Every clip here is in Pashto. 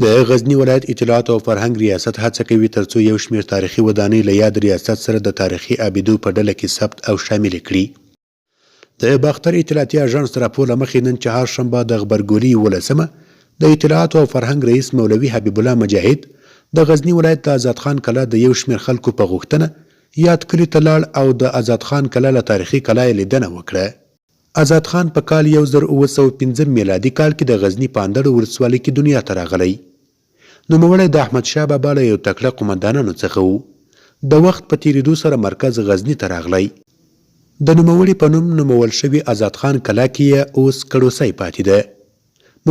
د غزنی ولایت اطلاعات او فرهنګ ریاست هڅه کوي ترڅو یو شمېر تاریخي ودانۍ له یاد ریاست سره د تاریخي ابیدو په ډله کې ثبت او شامل کړي. د باختر اطلاعاتي اژانس راپور له مخې نن چهارشنبه د غبرګولي 11مه د اطلاعات او فرهنګ رئیس مولوي حبیب الله مجاهد د غزنی ولایت د آزاد خان کلا د یو شمېر خلکو په غوښتنه یاد کلي ته لاړ او د آزاد خان کلا له تاریخي کلا یې لیدنه وکړه. آزاد خان په کال 1905 میلادي کال کې د غزنی په اندړ ولسوالۍ کې دنیا ته راغلی. نوموړی د احمدشاه بابا له یو تکړه قومندانانو څخه و. د وخت په تیریدو سره مرکز غزنی ته راغلی. د نوموړي په نوم نومول شوي آزاد خان کلا کې یې اوس کړوسی پاتې ده.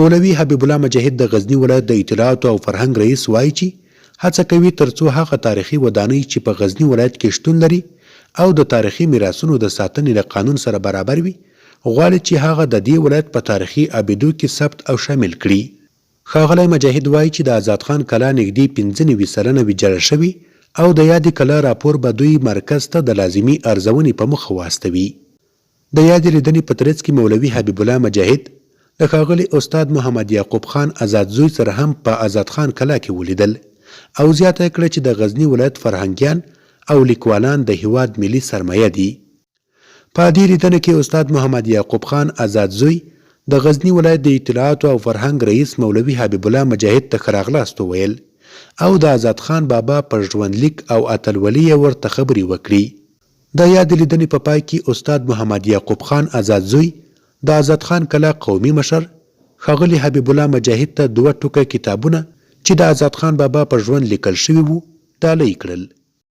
مولوي حبیب الله مجاهد د غزنی ولایت د اطلاعاتو او فرهنګ رئیس وایي چې هڅه کوي ترڅو هغه تاریخي ودانۍ چې په غزنی ولایت کې شتون لري او د تاریخي میراثونو د ساتنې له قانون سره برابر وي غواړي چې هغه د دې ولایت په تاریخي ابیدو کې ثبت او شامل کړي. ښاغلی مجاهد وایي چې د آزاد خان کلا نږدې 95 سلنه ویجاړه شوي او د یادې کلا راپور به دوی مرکز ته د لازمي ارزونې په مخه واستوي. د یادې لیدنې په ترڅ کې مولوي حبیب الله مجاهد د ښاغلي استاد محمد یعقوب خان آزاد زوی سره هم په آزاد خان کلا کې ولیدل او زیاته کړه چې د غزنی ولایت فرهنګیان او لیکوالان د هیواد ملي سرمایه دي. په دې لیدنه کې استاد محمد یعقوب خان آزاد زوی د غزنی ولایت د اطلاعاتو او فرهنګ رئیس مولوي حبیب الله مجاهد ته ښه راغلاست وویل او د آزاد خان بابا پر ژوندلیک او اتلولي یې ورته خبرې وکړي. د یادې لیدنې په پای کې استاد محمد یعقوب خان آزاد زوی د آزاد خان کلا قومي مشر ښاغلي حبیب الله مجاهد ته 2 ټوکه کتابونه چې د آزاد خان بابا پر ژوند لیکل شوي وو ډالۍ کړل.